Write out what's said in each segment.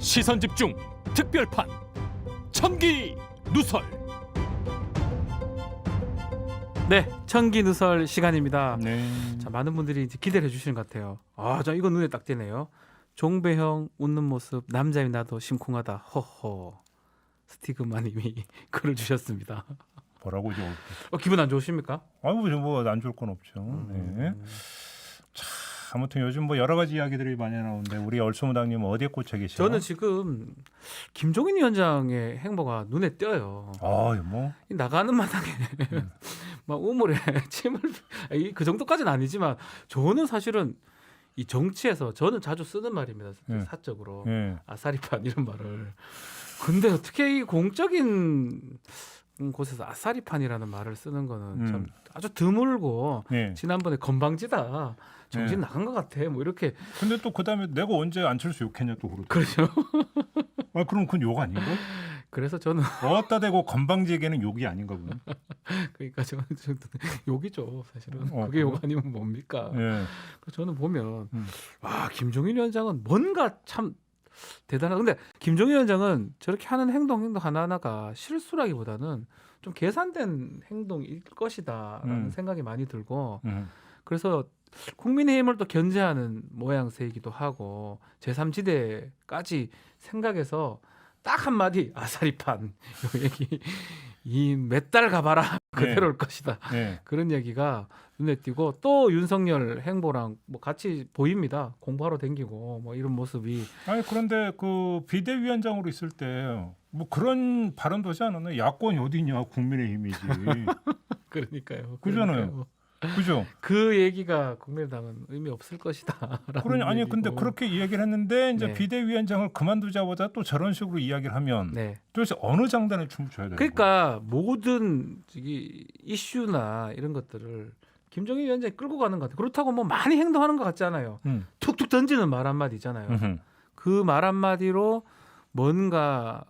시선집중 특별판 천기 누설. 네, 천기 누설 시간입니다. 네. 자, 많은 분들이 이제 기대를 해주시는 것 같아요. 아, 저 이거 눈에 딱 띄네요. 종배형 웃는 모습 남자인 나도 심쿵하다. 허허. 스티그마님이 글을 주셨습니다. 뭐라고 좀. 기분 안 좋으십니까? 아이고 뭐 안 좋을 건 없죠. 네. 자, 아무튼 요즘 뭐 여러 가지 이야기들이 많이 나오는데 우리 얼소무당님은 어디에 꽂혀 계시죠? 저는 지금 김종인 위원장의 행보가 눈에 띄어요. 뭐 이 나가는 마당에 막 우물에 침을 그 정도까지는 아니지만 저는 사실은 이 정치에서 저는 자주 쓰는 말입니다. 사적으로 예. 아사리판 이런 말을. 근데 어떻게 이 공적인 곳에서 아사리판이라는 말을 쓰는 거는 참 아주 드물고 예. 지난번에 건방지다. 정신 나간 것 같아. 뭐 이렇게. 근데 또 그다음에 내가 언제 안철수 욕했냐 또 그러고. 그렇죠. 아, 그럼 그건 욕 아닌가? 그래서 저는 어따 대고 건방지게는 욕이 아닌가 보네. 그러니까 저는 욕이죠. 사실은 그게 그래요? 욕 아니면 뭡니까? 예. 그래서 저는 보면 와, 김종인 위원장은 뭔가 참 대단하다. 근데 김종인 위원장은 저렇게 하는 행동 하나하나가 실수라기보다는 좀 계산된 행동일 것이다라는 생각이 많이 들고 그래서 국민의힘을 또 견제하는 모양새이기도 하고 제3지대까지 생각해서 딱 한마디 아사리판 요 얘기 이 몇 달 가봐라 그대로 올 것이다. 예. 그런 얘기가 눈에 띄고 또 윤석열 행보랑 뭐 같이 보입니다. 공부하러 댕기고 뭐 이런 모습이. 아니 그런데 그 비대위원장으로 있을 때 뭐 그런 발언도 하지 않았나요? 야권이 어디냐 국민의힘이지. 그러니까요. 그잖아요. 그죠? 그 얘기가 국민의당은 의미 없을 것이다. 그러니 아니 근데 그렇게 이야기를 했는데 이제 네. 비대위원장을 그만두자마자 또 저런 식으로 이야기를 하면 네. 도대체 어느 장단에 춤을 춰야 되는 거예요? 그러니까 모든 이슈나 이런 것들을 김종인 위원장이 끌고 가는 것 같아요. 그렇다고 뭐 많이 행동하는 것 같지 않아요. 툭툭 던지는 말 한마디 있잖아요. 그 말 한마디로 뭔가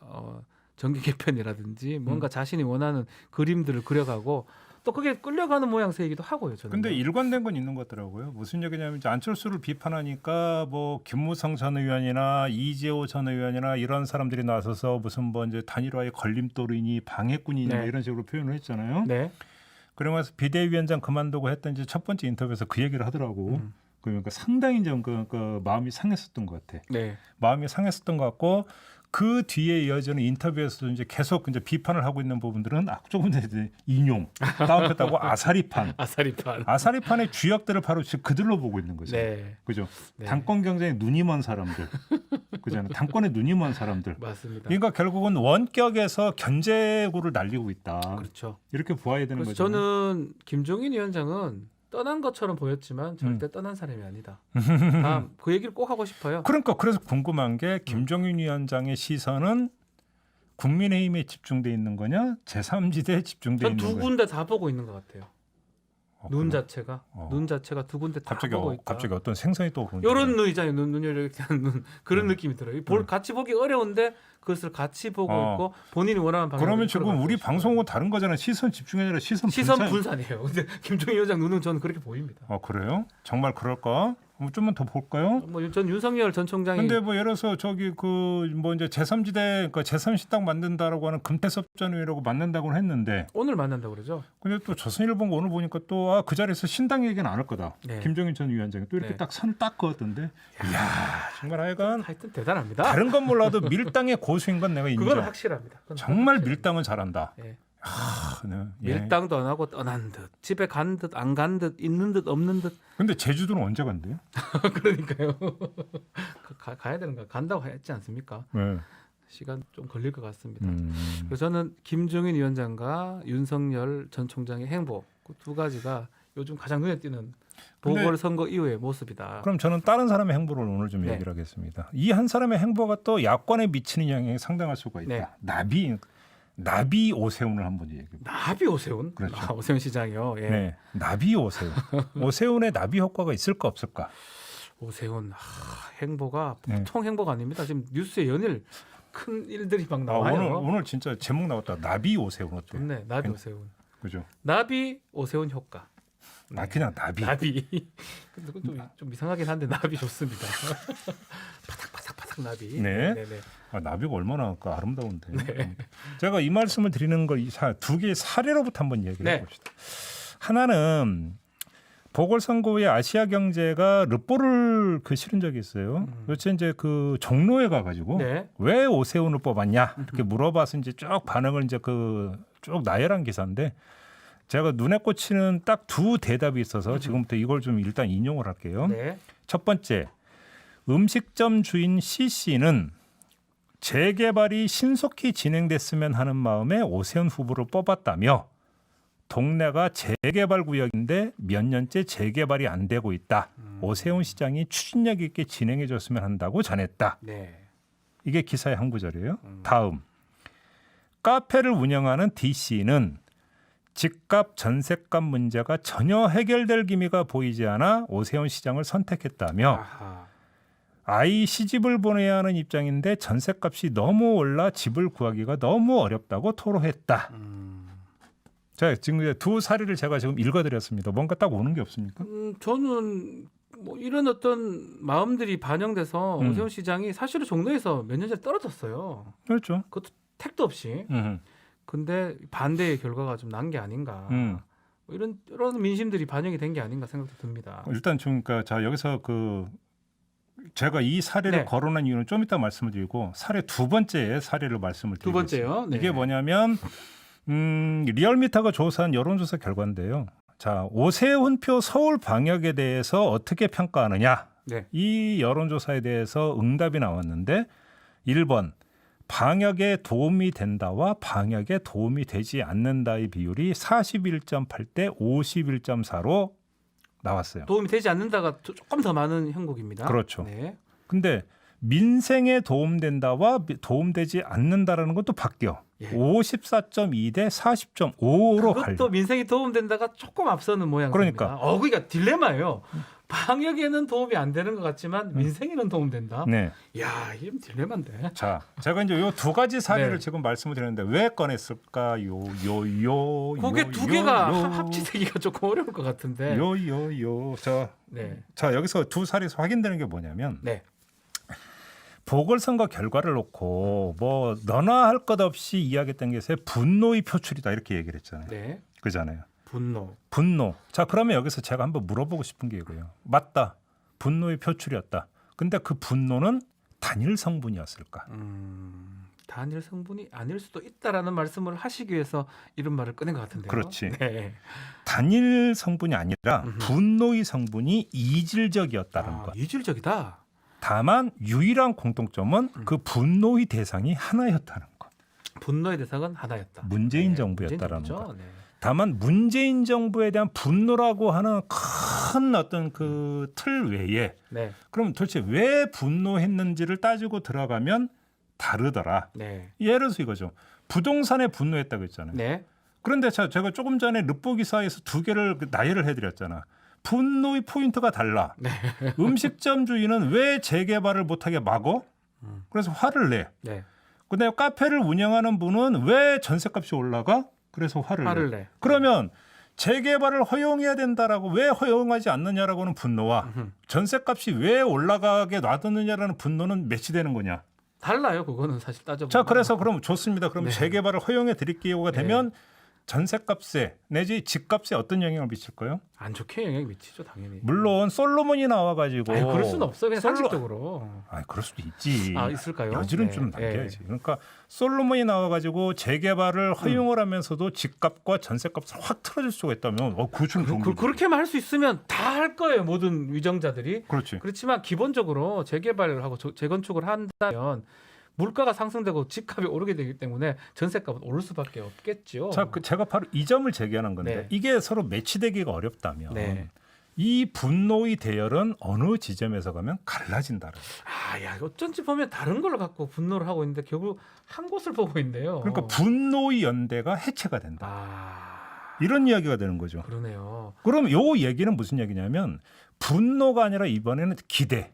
정계 개편이라든지 뭔가 자신이 원하는 그림들을 그려가고 또 그게 끌려가는 모양새이기도 하고요. 저는. 근데 일관된 건 있는 것 같더라고요. 무슨 얘기냐면 이제 안철수를 비판하니까 뭐 김무성 전 의원이나 이재호 전 의원이나 이런 사람들이 나서서 무슨 뭐 이제 단일화의 걸림돌이니 방해꾼이니 네. 이런 식으로 표현을 했잖아요. 네. 그러면서 비대위원장 그만두고 했던 이제 첫 번째 인터뷰에서 그 얘기를 하더라고. 그러니까 상당히 좀 그 마음이 상했었던 것 같아. 네. 마음이 상했었던 것 같고 그 뒤에 이어지는 인터뷰에서도 이제 계속 이제 비판을 하고 있는 부분들은 조금 이제 인용 다운했다고 아사리판. 아사리판. 아사리판의 주역들을 바로 지금 그들로 보고 있는 거죠. 네. 그죠? 네. 당권 경쟁에 눈이 먼 사람들. 그잖아요. 당권에 눈이 먼 사람들. 맞습니다. 그러니까 결국은 원격에서 견제구를 날리고 있다. 그렇죠. 이렇게 보아야 되는 그래서 거죠. 저는 김종인 위원장은 떠난 것처럼 보였지만 절대 떠난 사람이 아니다. 다음 그 얘기를 꼭 하고 싶어요. 그러니까 그래서 궁금한 게 김종인 위원장의 시선은 국민의힘에 집중돼 있는 거냐, 제3지대에 집중돼 전 있는 두 거냐. 군데 다 보고 있는 것 같아요. 눈 그래요? 자체가 어. 눈 자체가 두 군데 다 갑자기 보고 있다. 갑자기 어떤 생선이 또 오르는 이런 거예요. 눈 있잖아요. 눈 이렇게 하는 눈 그런 느낌이 들어요. 같이 보기 어려운데 그것을 같이 보고 있고 본인이 원하는 방향으로. 그러면 지금 끌어가고 우리 있어요. 방송은 다른 거잖아요. 시선 집중이 아니라 시선 분산. 분산이에요. 근데 김종인 위원장 눈은 저는 그렇게 보입니다. 그래요? 정말 그럴까? 좀만 더 볼까요? 뭐 전 윤석열 전 총장이 근데 뭐 예를 들어서 저기 그 뭐 이제 제3지대 그러니까 제3신당 만든다라고 하는 금태섭 전 의원이라고 만든다고는 했는데 오늘 만난다고 그러죠. 근데 또 조선일보가 오늘 보니까 또 그 자리에서 신당 얘기는 안 할 거다. 네. 김종인 전 위원장이 또 이렇게 네. 딱 선을 딱 그었던데. 이야 정말 하여간 하여튼 대단합니다. 다른 건 몰라도 밀당의 고수인 건 내가 인정. 그건 확실합니다. 그건 정말 확실합니다. 밀당은 잘한다. 예. 네. 예. 밀당도 안 하고 떠난 듯 집에 간 듯 안 간 듯 있는 듯 없는 듯 근데 제주도는 언제 간대요? 그러니까요. 가야 되는 거 간다고 했지 않습니까? 네. 시간 좀 걸릴 것 같습니다. 음. 그래서 저는 김종인 위원장과 윤석열 전 총장의 행보 그 두 가지가 요즘 가장 눈에 띄는 근데- 보궐선거 이후의 모습이다. 그럼 저는 다른 사람의 행보를 오늘 좀 네. 얘기를 하겠습니다. 이 한 사람의 행보가 또 야권에 미치는 영향이 상당할 수가 있다. 네. 나비 오세훈을 한번 얘기해. 나비 오세훈? 그렇죠. 오세훈 시장이요. 예. 네, 나비 오세훈. 오세훈의 나비 효과가 있을까 없을까? 오세훈 행보가 네. 보통 행보가 아닙니다. 지금 뉴스에 연일 큰 일들이 막 아, 나와요. 오늘 진짜 제목 나왔다. 나비 오세훈 어때? 좋네. 나비 오세훈. 그죠? 나비 오세훈 효과. 나 그냥 나비. 나비. 근데 그건 좀 이상하긴 한데 나비 좋습니다. 바삭바삭바삭 탁탁 나비. 네. 네네. 아, 나비가 얼마나 그 아름다운데. 제가 이 말씀을 드리는 걸 두 개의 사례로부터 한번 얘기를 네. 해봅시다. 하나는 보궐선거 후에 아시아경제가 르뽀를 실은 적이 있어요. 그렇지 이제 그 종로에 가가지고 네. 왜 오세훈을 뽑았냐 이렇게 물어봐서 이제 쭉 반응을 이제 쭉 나열한 기사인데 제가 눈에 꽂히는 딱 두 대답이 있어서 지금부터 이걸 좀 일단 인용을 할게요. 네. 첫 번째, 음식점 주인 C 씨는 재개발이 신속히 진행됐으면 하는 마음에 오세훈 후보를 뽑았다며 동네가 재개발 구역인데 몇 년째 재개발이 안 되고 있다. 오세훈 시장이 추진력 있게 진행해 줬으면 한다고 전했다. 네. 이게 기사의 한 구절이에요. 다음, 카페를 운영하는 D 씨는 집값 전셋값 문제가 전혀 해결될 기미가 보이지 않아 오세훈 시장을 선택했다며 아하. 아이 시집을 보내야 하는 입장인데 전셋값이 너무 올라 집을 구하기가 너무 어렵다고 토로했다. 자, 지금 이제 두 사례를 제가 지금 읽어드렸습니다. 뭔가 딱 오는 게 없습니까? 저는 뭐 이런 어떤 마음들이 반영돼서 오세훈 시장이 사실은 종로에서 몇 년 전에 떨어졌어요. 그렇죠. 그것도 택도 없이. 근데 반대의 결과가 좀 난 게 아닌가. 뭐 이런 민심들이 반영이 된 게 아닌가 생각도 듭니다. 일단 좀 그러니까 자 여기서 제가 이 사례를 네. 거론한 이유는 좀 이따 말씀을 드리고 사례 두 번째 사례를 말씀을 두 드리겠습니다. 번째요. 네. 이게 뭐냐면 리얼미터가 조사한 여론조사 결과인데요. 자, 오세훈표 서울 방역에 대해서 어떻게 평가하느냐? 네. 이 여론조사에 대해서 응답이 나왔는데 1번 방역에 도움이 된다와 방역에 도움이 되지 않는다의 비율이 41.8대 51.4로 나왔어요. 도움이 되지 않는다가 조금 더 많은 형국입니다. 그렇죠. 네. 근데 민생에 도움된다와 도움되지 않는다라는 것도 바뀌어. 예. 54.2대 40.5로 갈려. 그것도 민생이 도움된다가 조금 앞서는 모양입니다. 그러니까. 그러니까 딜레마예요. 방역에는 도움이 안 되는 것 같지만 민생에는 도움된다. 네. 야, 이건 딜레마인데. 자, 제가 이제 요 두 가지 사례를 네. 지금 말씀을 드렸는데 왜 꺼냈을까요? 그게 두 개가 합치되기가 조금 어려울 것 같은데. 요요요. 네. 자, 여기서 두 사례에서 확인되는 게 뭐냐면 네. 보궐선거 결과를 놓고 뭐 너나 할 것 없이 이야기했던 게 분노의 표출이다 이렇게 얘기를 했잖아요. 네. 그잖아요. 분노. 자, 그러면 여기서 제가 한번 물어보고 싶은 게 이거예요. 맞다. 분노의 표출이었다. 근데 그 분노는 단일 성분이었을까? 단일 성분이 아닐 수도 있다라는 말씀을 하시기 위해서 이런 말을 꺼낸 것 같은데요. 그렇지. 네. 단일 성분이 아니라 분노의 성분이 이질적이었다는 것. 이질적이다. 다만 유일한 공통점은 그 분노의 대상이 하나였다는 것. 분노의 대상은 하나였다. 문재인 정부였다라는 문재인 것. 정부죠. 네. 다만 문재인 정부에 대한 분노라고 하는 큰 어떤 그 틀 외에 네. 그럼 도대체 왜 분노했는지를 따지고 들어가면 다르더라. 네. 예를 들어서 이거죠. 부동산에 분노했다고 했잖아요. 네. 그런데 제가 조금 전에 르포 기사에서 두 개를 나열을 해드렸잖아. 분노의 포인트가 달라. 네. 음식점 주인은 왜 재개발을 못하게 막어? 그래서 화를 내. 네. 근데 카페를 운영하는 분은 왜 전셋값이 올라가? 그래서 화를 내. 그러면 재개발을 허용해야 된다라고 왜 허용하지 않느냐라고는 분노와 전셋값이 왜 올라가게 놔뒀느냐라는 분노는 매치되는 거냐? 달라요. 그거는 사실 따져보면. 자, 그래서 그럼 좋습니다. 그럼 네. 재개발을 허용해 드릴게요가 되면 전셋값에 내지 집값에 어떤 영향을 미칠까요? 안 좋게 영향이 미치죠, 당연히. 물론 솔로몬이 나와가지고 아니, 그럴 수는 없어. 그냥 솔로- 상식적으로. 그럴 수도 있지. 있을까요? 여지는 네. 좀 남겨야지. 그러니까 솔로몬이 나와가지고 재개발을 허용을 하면서도 집값과 전셋값을 확 틀어줄 수가 있다면 그거 좀 좋은 거지. 그렇게만 할 수 있으면 다 할 거예요, 모든 위정자들이. 그렇지. 그렇지만 기본적으로 재개발을 하고 재건축을 한다면 물가가 상승되고 집값이 오르게 되기 때문에 전셋값은 오를 수밖에 없겠죠. 자, 제가 바로 이 점을 제기하는 건데 네. 이게 서로 매치되기가 어렵다면 네. 이 분노의 대열은 어느 지점에서 가면 갈라진다는 거예요. 야, 어쩐지 보면 다른 걸 갖고 분노를 하고 있는데 결국 한 곳을 보고 있는데요. 그러니까 분노의 연대가 해체가 된다. 이런 이야기가 되는 거죠. 그러네요. 그럼 요 얘기는 무슨 얘기냐면 분노가 아니라 이번에는 기대.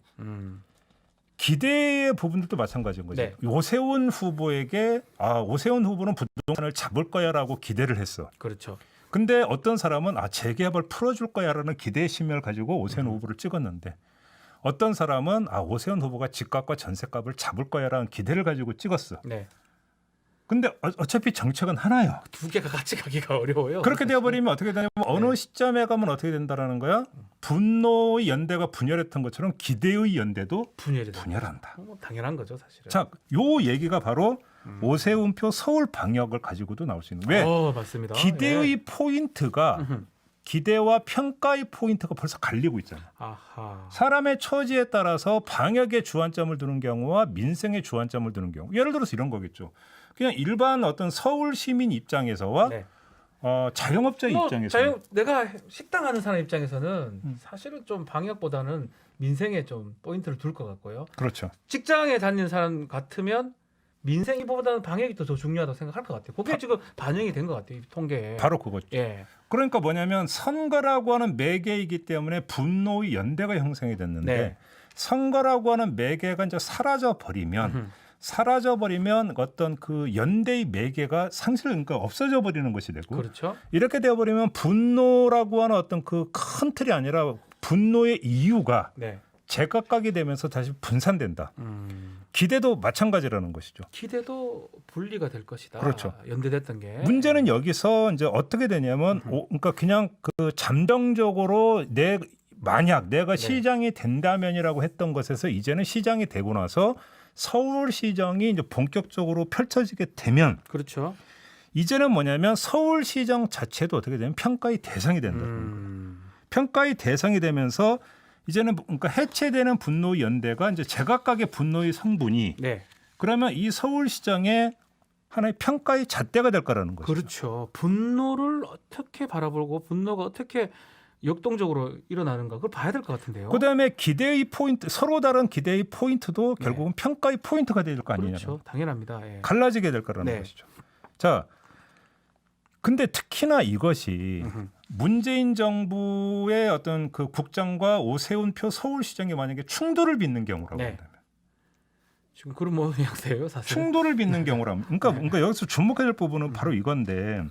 기대의 부분들도 마찬가지인 거죠. 네. 오세훈 후보에게 오세훈 후보는 부동산을 잡을 거야라고 기대를 했어. 그렇죠. 근데 어떤 사람은 재개발 풀어줄 거야라는 기대 심혈을 가지고 오세훈 후보를 찍었는데 어떤 사람은 오세훈 후보가 집값과 전세값을 잡을 거야라는 기대를 가지고 찍었어. 네. 근데 어차피 정책은 하나요. 두 개가 같이 가기가 어려워요. 그렇게 되어버리면 어떻게 되냐면 어느 시점에 가면 어떻게 된다라는 거야. 분노의 연대가 분열했던 것처럼 기대의 연대도 분열한다. 당연한 거죠, 사실은. 자, 요 얘기가 바로 오세훈표 서울 방역을 가지고도 나올 수 있는. 왜? 맞습니다. 기대의 예. 포인트가 기대와 평가의 포인트가 벌써 갈리고 있잖아요. 아하. 사람의 처지에 따라서 방역에 주안점을 두는 경우와 민생에 주안점을 두는 경우. 예를 들어서 이런 거겠죠. 그냥 일반 어떤 서울 시민 입장에서와 네. 자영업자의 입장에서 내가 식당 하는 사람 입장에서는 사실은 좀 방역보다는 민생에 좀 포인트를 둘 것 같고요. 그렇죠. 직장에 다니는 사람 같으면 민생보다는 방역이 더 중요하다고 생각할 것 같아요. 그게 지금 반영이 된 것 같아요, 이 통계에. 바로 그거죠. 예. 그러니까 뭐냐면 선거라고 하는 매개이기 때문에 분노의 연대가 형성이 됐는데 네. 선거라고 하는 매개가 이제 사라져 버리면 어떤 그 연대의 매개가 그러니까 없어져 버리는 것이 되고 그렇죠. 이렇게 되어 버리면 분노라고 하는 어떤 그 큰 틀이 아니라 분노의 이유가 네. 제각각이 되면서 다시 분산된다. 기대도 마찬가지라는 것이죠. 기대도 분리가 될 것이다. 그렇죠. 연대됐던 게. 문제는 여기서 이제 어떻게 되냐면 그러니까 그냥 그 잠정적으로 만약 내가 시장이 된다면이라고 했던 것에서 이제는 시장이 되고 나서 서울시정이 이제 본격적으로 펼쳐지게 되면 그렇죠. 이제는 뭐냐면 서울시정 자체도 어떻게 되면 평가의 대상이 된다. 평가의 대상이 되면서 이제는 그러니까 해체되는 분노 연대가 이제 제각각의 분노의 성분이 네. 그러면 이 서울시장의 하나의 평가의 잣대가 될 거라는 거죠. 그렇죠. 분노를 어떻게 바라보고 분노가 어떻게 역동적으로 일어나는가 그걸 봐야 될 것 같은데요. 그다음에 기대의 포인트 서로 다른 기대의 포인트도 결국은 평가의 포인트가 될 거 아니냐. 그렇죠. 당연합니다. 예. 갈라지게 될 거라는 네. 것이죠. 자, 근데 특히나 이것이 문재인 정부의 어떤 그 국장과 오세훈표 서울시장이 만약에 충돌을 빚는 경우라고 네. 한다면 지금 그런 모양새예요, 사실. 충돌을 빚는 경우라면 그러니까 여기서 주목해야 될 부분은 바로 이건데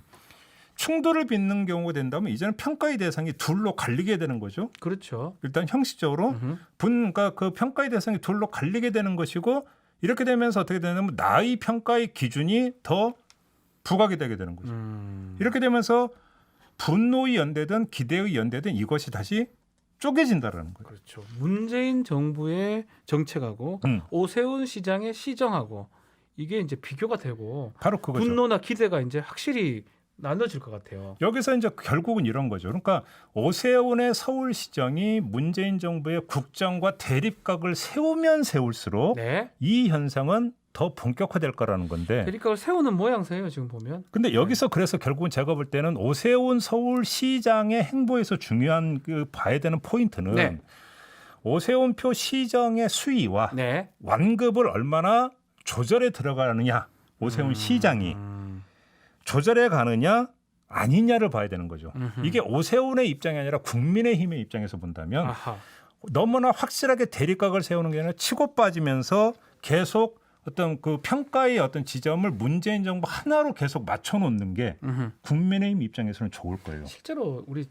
충돌을 빚는 경우가 된다면 이제는 평가의 대상이 둘로 갈리게 되는 거죠. 그렇죠. 일단 형식적으로 그러니까 그 평가의 대상이 둘로 갈리게 되는 것이고 이렇게 되면서 어떻게 되냐면 나의 평가의 기준이 더 부각이 되게 되는 거죠. 이렇게 되면서 분노의 연대든 기대의 연대든 이것이 다시 쪼개진다라는 거죠. 그렇죠. 문재인 정부의 정책하고 오세훈 시장의 시정하고 이게 이제 비교가 되고 바로 그거죠. 분노나 기대가 이제 확실히 나눠질 것 같아요. 여기서 이제 결국은 이런 거죠. 그러니까 오세훈의 서울시정이 문재인 정부의 국정과 대립각을 세우면 세울수록 네. 이 현상은 더 본격화될 거라는 건데. 대립각을 세우는 모양새예요, 지금 보면. 근데 여기서 그래서 결국은 제가 볼 때는 오세훈 서울시장의 행보에서 중요한 그 봐야 되는 포인트는 네. 오세훈표 시정의 수위와 네. 완급을 얼마나 조절해 들어가느냐. 오세훈 시장이 조절해 가느냐 아니냐를 봐야 되는 거죠. 이게 오세훈의 입장이 아니라 국민의힘의 입장에서 본다면 아하. 너무나 확실하게 대립각을 세우는 게 아니라 치고 빠지면서 계속 어떤 그 평가의 어떤 지점을 문재인 정부 하나로 계속 맞춰놓는 게 국민의힘 입장에서는 좋을 거예요. 실제로 우리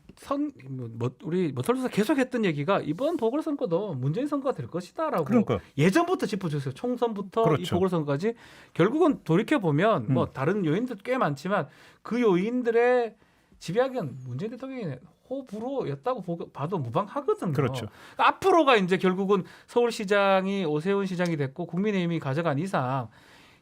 우리 모털에서 계속했던 얘기가 이번 보궐선거도 문재인 선거가 될 것이다라고 그러니까 예전부터 짚어줬어요. 총선부터 그렇죠. 이 보궐선거까지 결국은 돌이켜 보면 뭐 다른 요인도 꽤 많지만 그 요인들의 지배하기는 문재인 대통령의 호불호였다고 봐도 무방하거든요. 그렇죠. 그러니까 앞으로가 이제 결국은 서울시장이 오세훈 시장이 됐고 국민의힘이 가져간 이상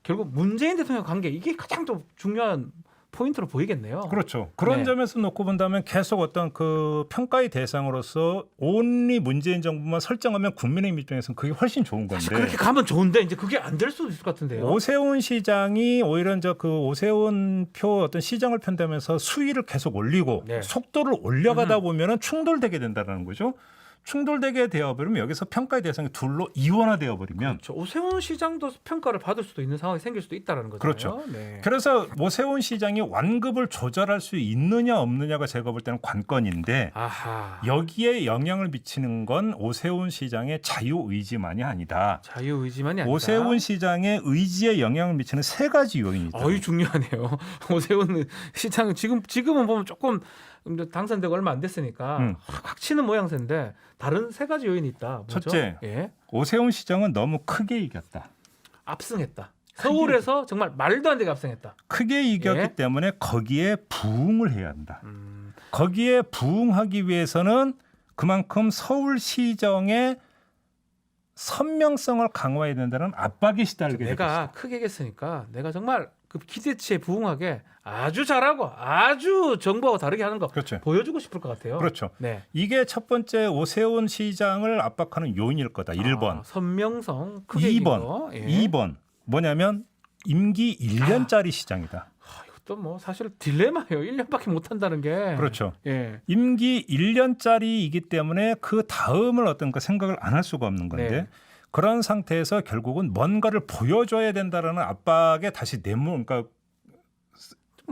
결국 문재인 대통령 관계 이게 가장 좀 중요한 포인트로 보이겠네요. 그렇죠. 그런 네. 점에서 놓고 본다면 계속 어떤 그 평가의 대상으로서 온리 문재인 정부만 설정하면 국민의힘 입장에서는 그게 훨씬 좋은 건데. 사실 그렇게 가면 좋은데 이제 그게 안 될 수도 있을 것 같은데요. 오세훈 시장이 오히려 이제 그 오세훈 표 어떤 시장을 편들면서 수위를 계속 올리고 네. 속도를 올려가다 보면은 충돌되게 된다는 거죠. 충돌되게 되어버리면 여기서 평가의 대상이 둘로 이원화되어 버리면 그렇죠. 오세훈 시장도 평가를 받을 수도 있는 상황이 생길 수도 있다는 거잖아요. 그렇죠. 네. 그래서 오세훈 시장이 완급을 조절할 수 있느냐 없느냐가 제가 볼 때는 관건인데 아하. 여기에 영향을 미치는 건 오세훈 시장의 자유의지만이 아니다. 자유의지만이 아니다. 오세훈 시장의 의지에 영향을 미치는 세 가지 요인이 있다. 어이 중요하네요. 오세훈 시장은 지금은 보면 조금 이제 당선되고 얼마 안 됐으니까 확 치는 모양새인데 다른 세 가지 요인이 있다. 뭐죠? 첫째, 예. 오세훈 시장은 너무 크게 이겼다. 압승했다. 서울에서 정말 말도 안 되게 압승했다. 크게 이겼기 예. 때문에 거기에 부응을 해야 한다. 거기에 부응하기 위해서는 그만큼 서울시정의 선명성을 강화해야 된다는 압박에 시달리게 되겠어. 내가 크게 이겼으니까 내가 정말 그 기대치에 부응하게 아주 잘하고 아주 정부하고 다르게 하는 거 그렇죠. 보여주고 싶을 것 같아요. 그렇죠. 네. 이게 첫 번째 오세훈 시장을 압박하는 요인일 거다. 1번. 선명성 크게 2번. 이기고. 예. 2번. 뭐냐면 임기 1년짜리 시장이다. 이것도 뭐 사실 딜레마예요. 1년밖에 못 한다는 게. 그렇죠. 예. 임기 1년짜리이기 때문에 그 다음을 어떤 그 생각을 안 할 수가 없는 건데 네. 그런 상태에서 결국은 뭔가를 보여줘야 된다라는 압박에 다시 그러니까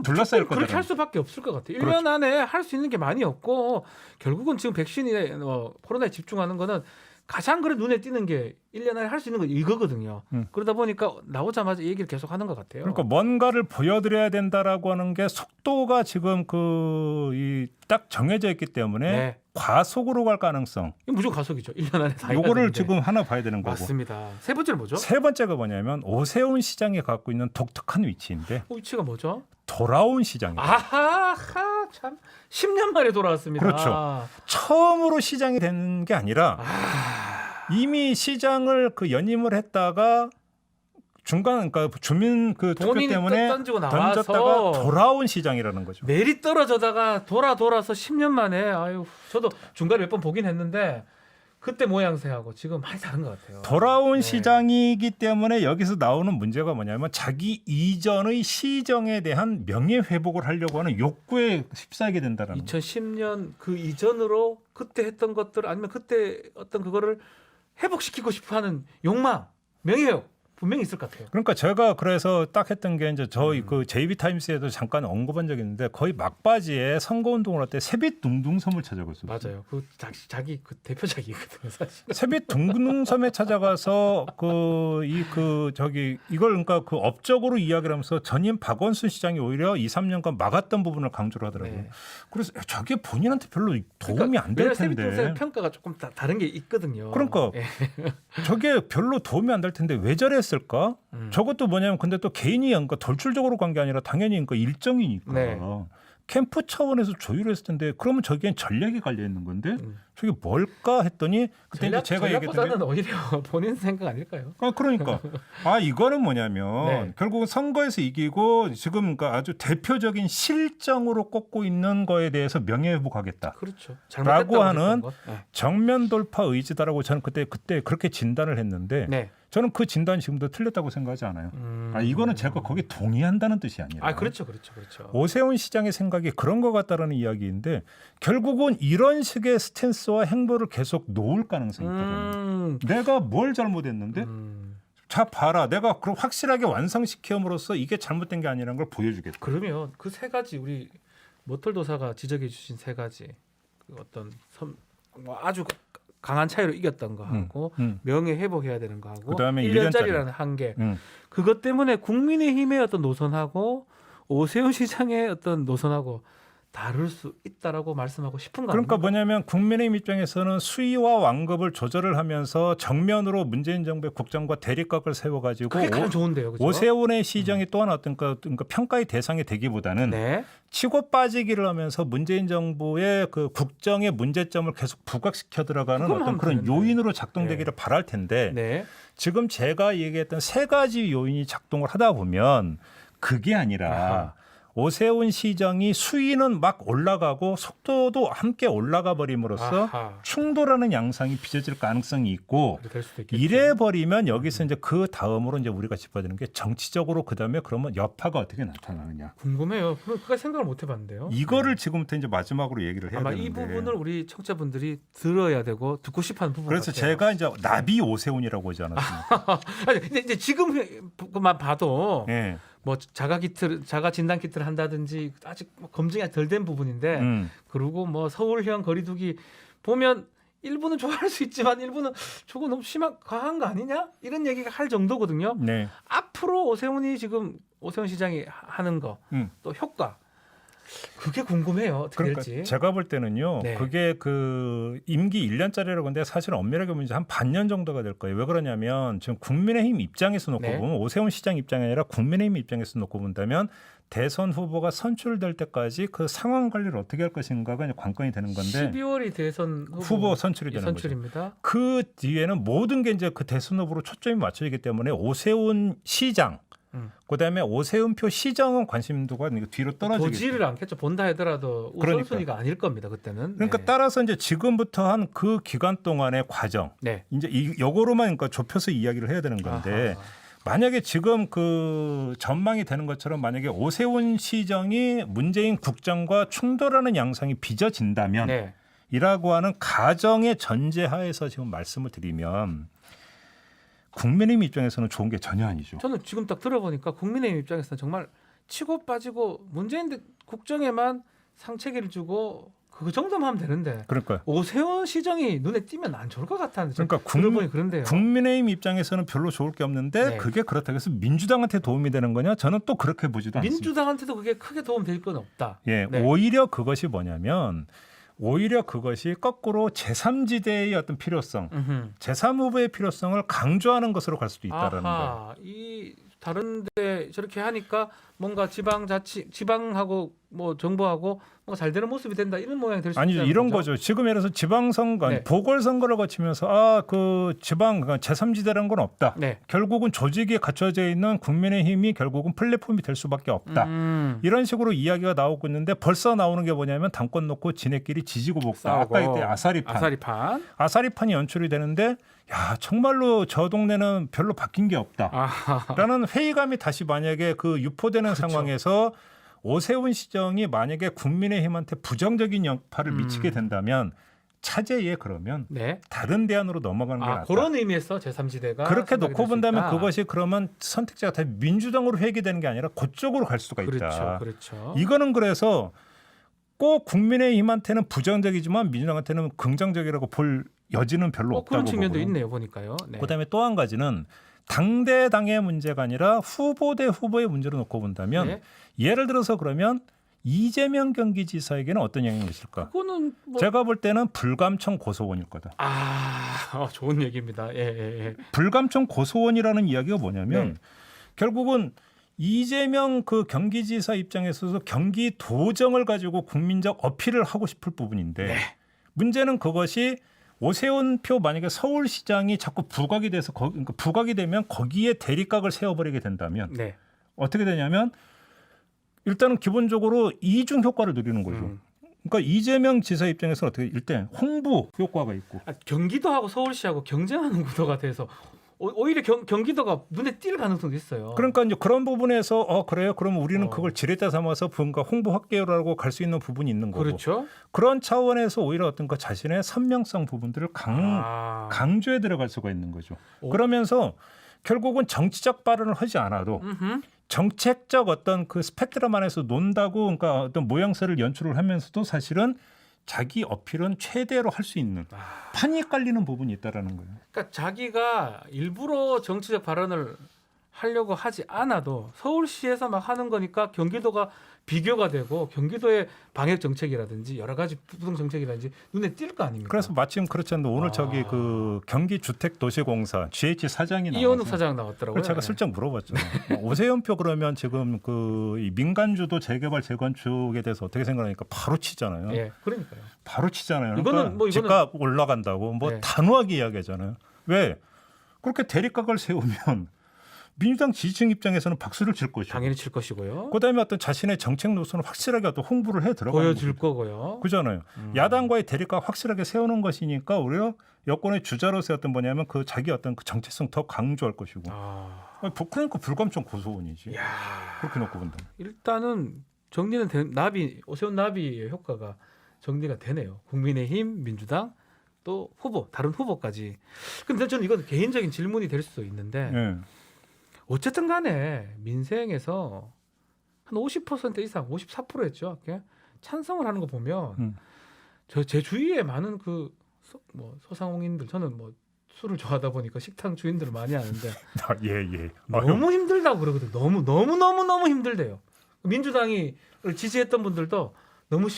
둘러싸일 거다. 그렇게 할 수밖에 없을 것 같아요. 1년 그렇죠. 안에 할 수 있는 게 많이 없고 결국은 지금 백신에 코로나에 집중하는 거는 가장 그래 눈에 띄는 게 1년 안에 할 수 있는 건 이거거든요. 그러다 보니까 나오자마자 얘기를 계속 하는 것 같아요. 그러니까 뭔가를 보여드려야 된다라고 하는 게 속도가 지금 딱 정해져 있기 때문에 네. 과속으로 갈 가능성. 이거 무조건 가속이죠. 1년 안에 다 요거를 해야 되는데. 지금 하나 봐야 되는 거고. 맞습니다. 세 번째는 뭐죠? 세 번째가 뭐냐면 오세훈 시장이 갖고 있는 독특한 위치인데 위치가 뭐죠? 돌아온 시장이다. 아하 참 10년 만에 돌아왔습니다. 그렇죠. 처음으로 시장이 된 게 아니라 이미 시장을 연임을 했다가 중간 그러니까 주민 투표 본인이 때문에 던지고 나와서 던졌다가 돌아온 시장이라는 거죠. 내리 떨어져다가 돌아서 10년 만에 아유 저도 중간에 몇 번 보긴 했는데 그때 모양새하고 지금 많이 다른 것 같아요. 돌아온 네. 시장이기 때문에 여기서 나오는 문제가 뭐냐면 자기 이전의 시정에 대한 명예 회복을 하려고 하는 욕구에 휩싸이게 된다는 거죠. 2010년 그 이전으로 그때 했던 것들 아니면 그때 어떤 그거를 회복시키고 싶어하는 욕망, 명예욕 분명히 있을 것 같아요. 그러니까 제가 그래서 딱 했던 게 이제 저희 JB타임스에도 잠깐 언급한 적이 있는데 거의 막바지에 선거운동을 할 때 세빛둥둥섬을 찾아갔어요. 맞아요. 그 자기 그 대표작이거든요, 사실. 세빛둥둥섬에 찾아가서 이걸 그러니까 그 업적으로 이야기를 하면서 전임 박원순 시장이 오히려 2, 3년간 막았던 부분을 강조를 하더라고요. 네. 그래서 저게 본인한테 별로 도움이 안 될 텐데. 세빛둥둥섬 평가가 조금 다른 게 있거든요. 그러니까 예. 저게 별로 도움이 안 될 텐데 왜 저랬을까? 저것도 뭐냐면 근데 또 개인이 그러니까 돌출적으로 간 게 아니라 당연히 그러니까 일정이니까 네. 캠프 차원에서 조율을 했을 텐데 그러면 저기엔 전략이 갈려 있는 건데 저게 뭘까 했더니 그때 이제 제가 얘기했던 전략보다는 오히려 본인 생각 아닐까요? 그러니까 이거는 뭐냐면 네. 결국은 선거에서 이기고 지금 그러니까 아주 대표적인 실정으로 꼽고 있는 거에 대해서 명예회복하겠다. 그렇죠. 라고 하는 네. 정면 돌파 의지다라고 저는 그때 그렇게 진단을 했는데 네. 저는 그 진단이 지금도 틀렸다고 생각하지 않아요. 이거는 제가 거기에 동의한다는 뜻이 아니라. 그렇죠. 오세훈 시장의 생각이 그런 것 같다라는 이야기인데 결국은 이런 식의 스탠스와 행보를 계속 놓을 가능성이 있거든요. 내가 뭘 잘못했는데? 자 봐라, 내가 그럼 확실하게 완성시킴으로써 이게 잘못된 게 아니라는 걸 보여주겠다. 그러면 그 세 가지 우리 모털도사가 지적해주신 세 가지 그 어떤 아주 강한 차이로 이겼던 거 하고 명예 회복해야 되는 거 하고 그다음에 1년짜리라는 한계 그것 때문에 국민의힘의 어떤 노선하고 오세훈 시장의 어떤 노선하고 다를 수 있다라고 말씀하고 싶은 거 그러니까 아닙니까? 뭐냐면 국민의힘 입장에서는 수위와 완급을 조절을 하면서 정면으로 문재인 정부의 국정과 대립각을 세워가지고 그게 가장 좋은데요, 그죠? 오세훈의 시정이 또 하나 그러니까 평가의 대상이 되기보다는 네. 치고 빠지기를 하면서 문재인 정부의 그 국정의 문제점을 계속 부각시켜 들어가는 그것만 어떤 그런 하면 되는데. 요인으로 작동되기를 바랄 텐데 네. 지금 제가 얘기했던 세 가지 요인이 작동을 하다 보면 그게 아니라 아하. 오세훈 시정이 수위는 막 올라가고 속도도 함께 올라가 버림으로써 아하. 충돌하는 양상이 빚어질 가능성이 있고 그렇게 될 수도 있겠죠. 이래 버리면 여기서 이제 그 다음으로 이제 우리가 짚어드는 게 정치적으로 그다음에 그러면 여파가 어떻게 나타나느냐. 궁금해요. 그까지 생각을 못 해봤는데요. 이거를 지금부터 이제 마지막으로 얘기를 해야 아마 되는데. 이 부분을 우리 청취자분들이 들어야 되고 듣고 싶어하는 부분 그래서 같아요. 제가 이제 나비 오세훈이라고 하지 않았습니까? 아니, 근데 이제 지금만 봐도 예. 뭐 자가 진단 키트를 한다든지 아직 뭐 검증이 덜 된 부분인데 그리고 뭐 서울형 거리두기 보면 일부는 좋아할 수 있지만 일부는 저거 너무 과한 거 아니냐 이런 얘기가 할 정도거든요. 네. 앞으로 오세훈 시장이 하는 거 또 효과 그게 궁금해요. 어떻게 그러니까 될지. 제가 볼 때는요. 네. 그게 그 임기 1년짜리라고 하는데 사실 엄밀하게 보면 이제 한 반년 정도가 될 거예요. 왜 그러냐면 지금 국민의힘 입장에서 놓고 네. 보면 오세훈 시장 입장이 아니라 국민의힘 입장에서 놓고 본다면 대선 후보가 선출될 때까지 그 상황 관리를 어떻게 할 것인가가 이제 관건이 되는 건데 12월이 대선 후보 선출이 되는 거죠. 선출입니다. 그 뒤에는 모든 게 이제 그 대선 후보로 초점이 맞춰지기 때문에 오세훈 시장 그다음에 오세훈표 시정은 관심도가 뒤로 떨어지겠죠. 보지를 않겠죠. 본다 하더라도 우선순위가 아닐 겁니다. 그때는. 그러니까 네. 따라서 이제 지금부터 한 그 기간 동안의 과정, 네. 이제 요거로만 그러니까 좁혀서 이야기를 해야 되는 건데 아하. 만약에 지금 그 전망이 되는 것처럼 만약에 오세훈 시정이 문재인 국정과 충돌하는 양상이 빚어진다면 네. 이라고 하는 가정의 전제하에서 지금 말씀을 드리면 국민의힘 입장에서는 좋은 게 전혀 아니죠. 저는 지금 딱 들어보니까 국민의힘 입장에서는 정말 치고 빠지고 문재인 국정에만 상체기를 주고 그 정도만 하면 되는데 그러니까 오세훈 시정이 눈에 띄면 안 좋을 것 같았는데 그러니까 들어보니 그런데요. 국민의힘 입장에서는 별로 좋을 게 없는데 네. 그게 그렇다고 해서 민주당한테 도움이 되는 거냐? 저는 또 그렇게 보지도 않습니다. 민주당한테도 그게 크게 도움될 건 없다. 예, 네. 오히려 그것이 뭐냐면 오히려 그것이 거꾸로 제3지대의 어떤 필요성, 음흠. 제3후보의 필요성을 강조하는 것으로 갈 수도 있다라는 거예요. 아하, 이 다른데 저렇게 하니까 뭔가 지방하고 뭐 정부하고 뭔가 잘 되는 모습이 된다 이런 모양이 될 수 아니죠, 있다는 이런 거죠. 거죠. 지금 예를 들어서 지방선거, 네. 보궐선거를 거치면서 그 지방 제3지대라는 건 없다. 네. 결국은 조직에 갖춰져 있는 국민의힘이 결국은 플랫폼이 될 수밖에 없다. 이런 식으로 이야기가 나오고 있는데 벌써 나오는 게 뭐냐면 당권 놓고 지네끼리 지지고 볶다. 싸우고. 아까 이때 아사리판이 연출이 되는데 야 정말로 저 동네는 별로 바뀐 게 없다. 아하. 라는 회의감이 다시 만약에 그 유포되는 그렇죠. 상황에서 오세훈 시정이 만약에 국민의힘한테 부정적인 역할을 미치게 된다면 차제에 그러면 네. 다른 대안으로 넘어가는 게 낫다. 그런 의미에서 제3지대가 그렇게 놓고 본다면 그것이 그러면 선택지가 다 민주당으로 회귀되는 게 아니라 그쪽으로 갈 수가 있다. 그렇죠. 이거는 그래서 꼭 국민의힘한테는 부정적이지만 민주당한테는 긍정적이라고 볼 여지는 별로 없다고 그런 측면도 보고요. 있네요, 보니까요. 네. 그다음에 또 한 가지는 당대당의 문제가 아니라 후보 대 후보의 문제로 놓고 본다면 네. 예를 들어서 그러면 이재명 경기지사에게는 어떤 영향이 있을까? 그거는 뭐 제가 볼 때는 불감청 고소원일 거다. 좋은 얘기입니다. 예. 불감청 고소원이라는 이야기가 뭐냐면 네. 결국은 이재명 그 경기지사 입장에서 경기도정을 가지고 국민적 어필을 하고 싶을 부분인데 네. 문제는 그것이 오세훈표 만약에 서울시장이 자꾸 부각이 돼서 그러니까 부각이 되면 거기에 대립각을 세워버리게 된다면 네. 어떻게 되냐면 일단은 기본적으로 이중 효과를 누리는 거죠. 그러니까 이재명 지사 입장에서 어떻게 일단 홍보 효과가 있고 경기도하고 서울시하고 경쟁하는 구도가 돼서 오히려 경기도가 눈에 띌 가능성도 있어요. 그러니까 이제 그런 부분에서 그래요. 그럼 우리는 어. 그걸 지렛대 삼아서 뭔가 홍보 확대라고 갈 수 있는 부분이 있는 거고. 그렇죠. 그런 차원에서 오히려 어떤 그 자신의 선명성 부분들을 강조해 들어갈 수가 있는 거죠. 오. 그러면서 결국은 정치적 발언을 하지 않아도 음흠. 정책적 어떤 그 스펙트럼 안에서 논다고 그러니까 어떤 모양새를 연출을 하면서도 사실은 자기 어필은 최대로 할 수 있는 판이 깔리는 부분이 있다라는 거예요. 그러니까 자기가 일부러 정치적 발언을 하려고 하지 않아도 서울시에서 막 하는 거니까 경기도가 비교가 되고 경기도의 방역 정책이라든지 여러 가지 부동 정책이라든지 눈에 띌 거 아닙니까? 그래서 마침 그렇지 않는데 오늘 저기 그 경기주택도시공사 GH 사장이 나와서 이현욱 사장 나왔더라고요. 그래서 제가 슬쩍 물어봤죠. 오세훈표 그러면 지금 이 민간주도 재개발 재건축에 대해서 어떻게 생각하니까 바로 치잖아요. 예, 그러니까요. 바로 치잖아요. 이거는 그러니까 집값 올라간다고 뭐 네. 단호하게 이야기하잖아요. 왜 그렇게 대립각을 세우면 민주당 지지층 입장에서는 박수를 칠 것이고 당연히 칠 것이고요. 그다음에 어떤 자신의 정책 노선을 확실하게 어떤 홍보를 해 들어가는 보여줄 거고요. 그잖아요. 야당과의 대립각 확실하게 세우는 것이니까 오히려 여권의 주자로서의 어떤 뭐냐면 그 자기 어떤 그 정체성 더 강조할 것이고. 그러니까 불감청 고소원이지. 야. 그렇게 놓고 본다. 일단은 정리는 오세훈 나비의 효과가 정리가 되네요. 국민의힘, 민주당 또 다른 후보까지. 근데 저는 이건 개인적인 질문이 될 수도 있는데 예. 어쨌든 간에 민생에서 한 50% 이상, 54%였죠. 찬성을 하는 거 보면 제 주위에 많은 소상공인들 저는 뭐 술을 좋아하다 보니까 식당 주인들을 많이 아는데 예. 너무 힘들다고 그러거든요. 너무 힘들대요. 민주당이 지지했던 분들도 너무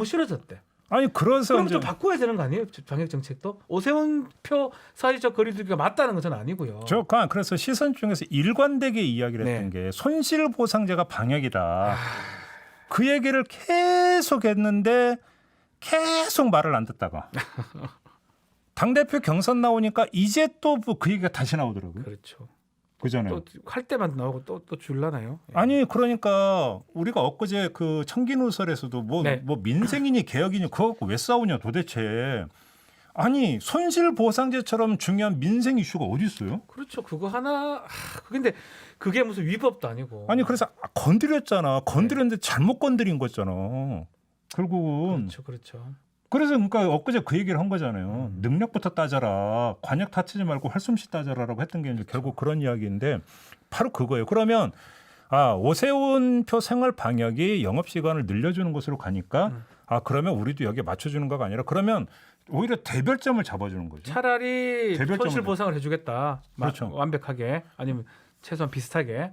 싫어졌대. 아니 그래서 그럼 이제 좀 바꿔야 되는 거 아니에요? 방역 정책도 오세훈 표 사회적 거리두기가 맞다는 건 저는 아니고요. 그래서 시선 중에서 일관되게 이야기를 했던 게 손실보상제가 방역이다. 그 얘기를 계속 했는데 계속 말을 안 듣다가 당대표 경선 나오니까 이제 또 그 얘기가 다시 나오더라고요. 그렇죠. 그잖아요. 또 할 때만 나오고 또 줄라나요? 예. 아니 그러니까 우리가 엊그제 그 청기누설에서도 뭐 민생이니 개혁이니 그거 갖고 왜 싸우냐 도대체. 아니 손실보상제처럼 중요한 민생 이슈가 어디 있어요? 그렇죠. 그거 하나. 근데 그게 무슨 위법도 아니고. 아니 그래서 건드렸잖아. 건드렸는데 잘못 건드린 거잖아. 결국은. 그렇죠. 그래서 그러니까 엊그제 그 얘기를 한 거잖아요. 능력부터 따져라. 관역 다치지 말고 활솜씨 따져라라고 했던 게 이제 결국 그런 이야기인데 바로 그거예요. 그러면 오세훈 표 생활 방역이 영업 시간을 늘려주는 것으로 가니까 그러면 우리도 여기에 맞춰주는 거가 아니라 그러면 오히려 대별점을 잡아주는 거죠. 차라리 손실 보상을 해주겠다. 그렇죠. 완벽하게 아니면 최소한 비슷하게.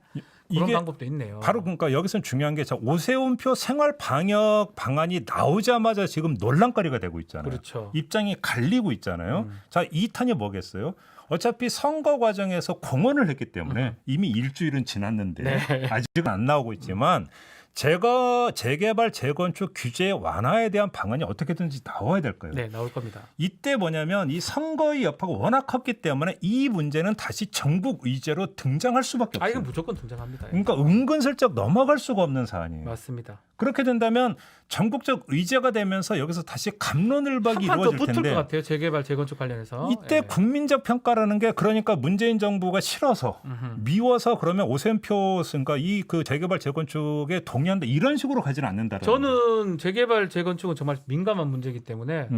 그런 방법도 있네요. 바로 그러니까 여기서는 중요한 게 오세훈표 생활 방역 방안이 나오자마자 지금 논란거리가 되고 있잖아요. 그렇죠. 입장이 갈리고 있잖아요. 자, 2탄이 뭐겠어요? 어차피 선거 과정에서 공언을 했기 때문에 이미 일주일은 지났는데 아직은 안 나오고 있지만 재개발, 재건축 규제 완화에 대한 방안이 어떻게든지 나와야 될 거예요. 네, 나올 겁니다. 이때 뭐냐면 이 선거의 여파가 워낙 컸기 때문에 이 문제는 다시 정국 의제로 등장할 수밖에 없어요. 이건 무조건 등장합니다. 그러니까 은근슬쩍 넘어갈 수가 없는 사안이에요. 맞습니다. 그렇게 된다면 전국적 의제가 되면서 여기서 다시 갑론을박이 이루어질 붙을 텐데 것 같아요. 재개발, 재건축 관련해서. 이때 국민적 평가라는 게 그러니까 문재인 정부가 싫어서 미워서 그러면 오세훈표 그러니까 이 그 재개발, 재건축에 동의한다 이런 식으로 가지는 않는다라는 저는 재개발, 재건축은 정말 민감한 문제이기 때문에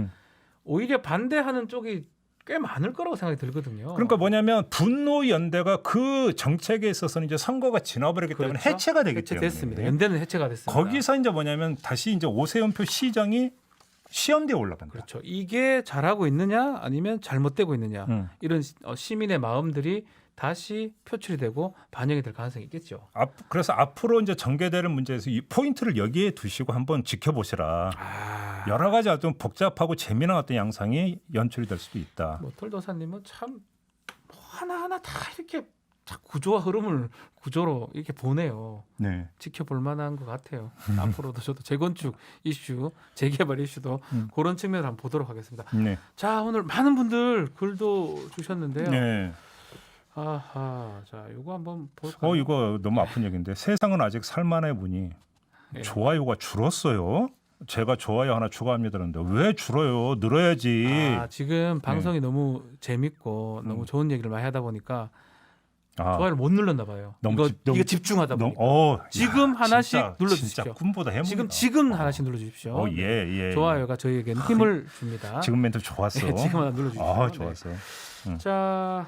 오히려 반대하는 쪽이 꽤 많을 거라고 생각이 들거든요. 그러니까 뭐냐면 분노 연대가 그 정책에 있어서는 이제 선거가 지나버렸기 때문에 해체가 되기 때문에 해체됐습니다. 연대는 해체가 됐습니다. 거기서 이제 뭐냐면 다시 이제 오세훈표 시정이 시험대에 올라간다. 그렇죠. 이게 잘하고 있느냐 아니면 잘못되고 있느냐 이런 시민의 마음들이 다시 표출이 되고 반영이 될 가능성이 있겠죠. 그래서 앞으로 이제 전개되는 문제에서 이 포인트를 여기에 두시고 한번 지켜보시라. 여러 가지 아주 복잡하고 재미난 어떤 양상이 연출이 될 수도 있다. 털도사님은 참 하나하나 다 이렇게 구조와 흐름을 구조로 이렇게 보네요. 네. 지켜볼 만한 것 같아요. 앞으로도 저도 재건축 이슈, 재개발 이슈도 그런 측면을 한번 보도록 하겠습니다. 네. 자, 오늘 많은 분들 글도 주셨는데요. 네. 자, 이거 한번 볼까요? 이거 너무 아픈 얘기인데 세상은 아직 살만해 보니 좋아요가 줄었어요. 제가 좋아요 하나 추가합니다. 그런데 왜 줄어요? 늘어야지. 지금 방송이 너무 재밌고 너무 좋은 얘기를 많이 하다 보니까 좋아요를 못 눌렀나 봐요. 이거 집중하다 보니까. 지금 하나씩 눌러주십시오. 진짜 꿈보다 해몽이다. 지금 하나씩 눌러주십시오. 예. 좋아요가 저희에게는 힘을 줍니다. 지금 멘트 좋았어. 지금 하나 눌러주십시오. 좋았어. 자,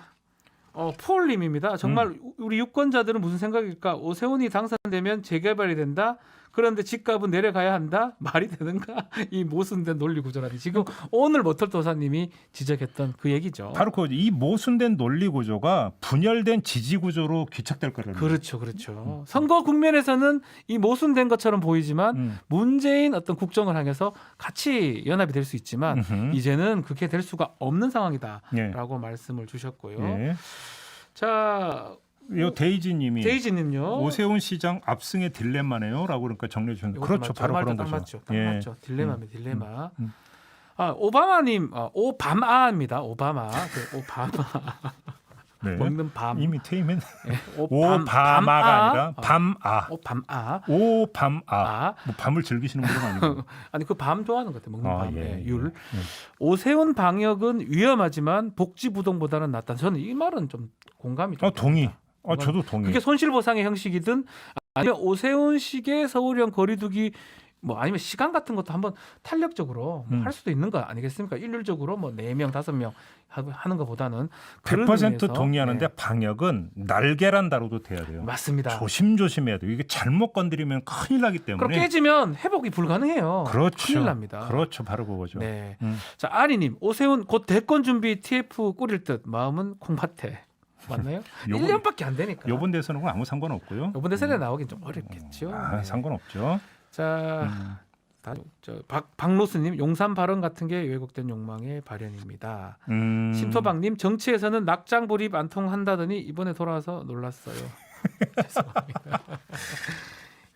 폴님입니다. 정말 우리 유권자들은 무슨 생각일까? 오세훈이 당선되면 재개발이 된다. 그런데 집값은 내려가야 한다. 말이 되는가? 이 모순된 논리 구조라니. 지금 오늘 모털도사님이 지적했던 그 얘기죠. 바로 이 모순된 논리 구조가 분열된 지지 구조로 귀착될 거라는. 그렇죠. 선거 국면에서는 이 모순된 것처럼 보이지만 문재인 어떤 국정을 향해서 같이 연합이 될 수 있지만 이제는 그렇게 될 수가 없는 상황이다라고 말씀을 주셨고요. 자. 데이지님이 오세훈 시장 압승의 딜레마네요라고 그러니까 정리해 주셨는데 그렇죠. 바로 그런 거죠. 딱 맞죠. 딜레마입니다. 딜레마. 오바마님, 오밤아입니다. 오바마. 오바마. 네. 먹는 밤. 이미 퇴임했네. 오바마가 아니라 밤아. 오밤아. 뭐 밤을 즐기시는 분은 아니고. 아니 그 밤 좋아하는 것 같아요. 먹는 밤의 율. 오세훈 방역은 위험하지만 복지부동보다는 낫다. 저는 이 말은 좀 공감이 좀 동의. 저도 동의. 그게 손실보상의 형식이든 아니면 오세훈식의 서울형 거리두기 아니면 시간 같은 것도 한번 탄력적으로 할 수도 있는 거 아니겠습니까? 일률적으로 4명, 5명 하는 것보다는 100% 동의하는데 방역은 날개란 다루도 돼야 돼요. 맞습니다. 조심조심해야 돼요. 이게 잘못 건드리면 큰일 나기 때문에. 그럼 깨지면 회복이 불가능해요. 그렇죠. 큰일 납니다. 그렇죠. 바로 그거죠. 네. 자, 아리님, 오세훈 곧 대권 준비 TF 꾸릴 듯 마음은 콩밭에. 맞나요? 요번- 1년밖에 안 되니까. 요번 대선은 아무 상관없고요. 요번 대선에 나오긴 좀 어렵겠죠. 네. 상관없죠. 자, 박로스님 용산 발언 같은 게 왜곡된 욕망의 발현입니다. 신토박님 정치에서는 낙장 불입 안 통한다더니 이번에 돌아와서 놀랐어요. 죄송합니다.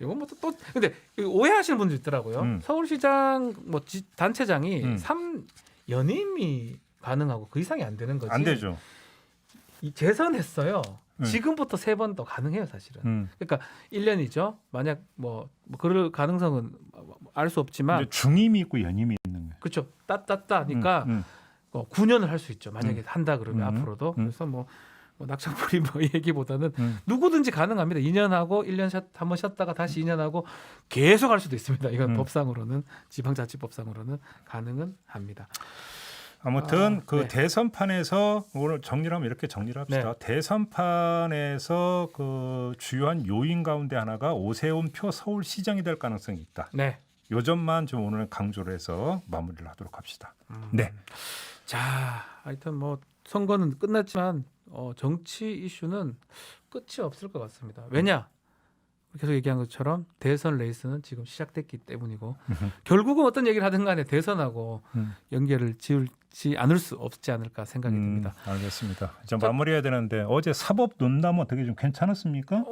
이건 뭐 또 근데 오해하시는 분들 있더라고요. 서울시장 뭐 단체장이 3연임이 가능하고 그 이상이 안 되는 거지. 안 되죠. 이 재선했어요. 지금부터 3번 더 가능해요, 사실은. 그러니까 1년이죠. 만약 뭐 그럴 가능성은 알 수 없지만 근데 중임이 있고 연임이 있는 거예요. 그렇죠. 따따따니까 9년을 할 수 있죠. 만약에 한다 그러면 앞으로도. 그래서 뭐 낙장불이 뭐 얘기보다는 누구든지 가능합니다. 2년 하고 1년 한번 쉬었다가 다시 2년 하고 계속 할 수도 있습니다. 이건 법상으로는 지방자치법상으로는 가능은 합니다. 아무튼 그 네. 대선판에서 오늘 정리하면 이렇게 정리를 합시다. 네. 대선판에서 그 주요한 요인 가운데 하나가 오세훈 표 서울시장이 될 가능성이 있다. 네. 요 점만 좀 오늘 강조를 해서 마무리를 하도록 합시다. 네. 자, 하여튼 뭐 선거는 끝났지만 정치 이슈는 끝이 없을 것 같습니다. 왜냐? 계속 얘기한 것처럼 대선 레이스는 지금 시작됐기 때문이고 결국은 어떤 얘기를 하든 간에 대선하고 연결을 지을지 않을 수 없지 않을까 생각이 듭니다. 알겠습니다. 이제 마무리해야 되는데 어제 사법 논담 어떻게 좀 괜찮았습니까?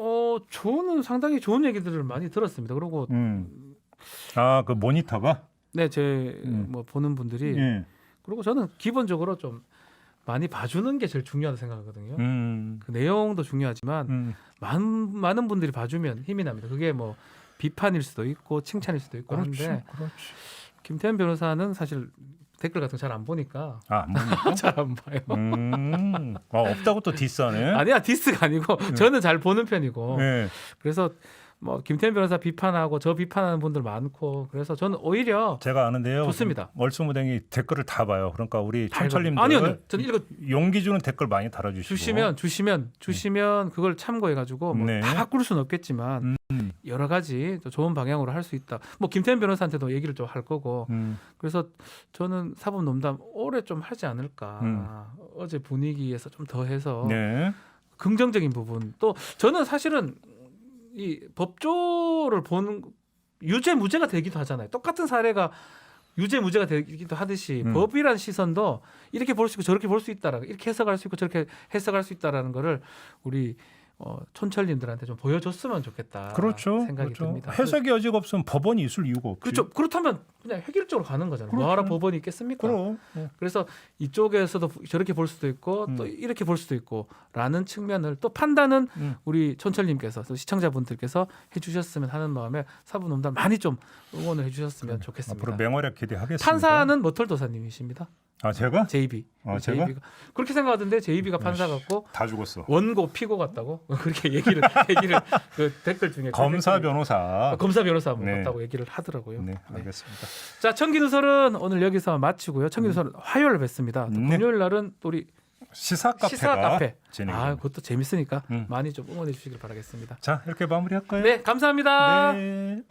저는 상당히 좋은 얘기들을 많이 들었습니다. 그리고 그 모니터가 네, 제 뭐 보는 분들이 예. 그리고 저는 기본적으로 좀 많이 봐주는 게 제일 중요하다고 생각하거든요. 그 내용도 중요하지만 많은 분들이 봐주면 힘이 납니다. 그게 뭐 비판일 수도 있고 칭찬일 수도 있고 한데 그렇지. 김태현 변호사는 사실 댓글 같은 거 잘 안 보니까 안 보니까? 잘 안 봐요. 없다고 또 디스하네. 아니야, 디스가 아니고 저는 잘 보는 편이고 네. 그래서 뭐 김태현 변호사 비판하고 저 비판하는 분들 많고 그래서 저는 오히려 제가 아는데요. 좋습니다. 얼쏘무댕이 댓글을 다 봐요. 그러니까 우리 촌철님들 아니요, 저는 용기 주는 댓글 많이 달아주시고 주시면 그걸 참고해가지고 뭐 네. 다 바꿀 수는 없겠지만 여러 가지 또 좋은 방향으로 할 수 있다. 뭐 김태현 변호사한테도 얘기를 좀 할 거고 그래서 저는 사법농담 올해 좀 하지 않을까. 어제 분위기에서 좀 더 해서 네. 긍정적인 부분 또 저는 사실은 이 법조를 보는 유죄 무죄가 되기도 하잖아요. 똑같은 사례가 유죄 무죄가 되기도 하듯이 법이란 시선도 이렇게 볼 수 있고 저렇게 볼 수 있다라 이렇게 해석할 수 있고 저렇게 해석할 수 있다라는 거를 우리 촌철님들한테 좀 보여줬으면 좋겠다. 그렇죠. 생각이 그렇죠. 듭니다. 해석의 여지가 없으면 법원이 있을 이유가 없죠. 그렇죠. 그렇다면 그냥 획일적으로 가는 거잖아요. 그렇죠. 뭐하러 법원이 있겠습니까? 그럼. 그래서 이쪽에서도 저렇게 볼 수도 있고 또 이렇게 볼 수도 있고라는 측면을 또 판단은 우리 촌철님께서 또 시청자분들께서 해주셨으면 하는 마음에 사법농단 많이 좀 응원을 해주셨으면 좋겠습니다. 앞으로 맹활약 기대하겠습니다. 판사는 머털도사님이십니다. 제가? JB. 제가? JB가 그렇게 생각하던데 JB가 판사 같고 다 죽었어. 원고 피고 같다고 그렇게 얘기를 그 댓글 중에 검사 변호사. 검사 변호사 네. 같다고 얘기를 하더라고요. 네, 알겠습니다. 자, 청기누설은 오늘 여기서 마치고요. 청기누설은 화요일에 뵙습니다. 또 네. 금요일 날은 또 우리 시사 시사 카페가 카페. 진행됩니다. 그것도 재밌으니까 많이 좀 응원해 주시길 바라겠습니다. 자, 이렇게 마무리할까요? 네, 감사합니다. 네.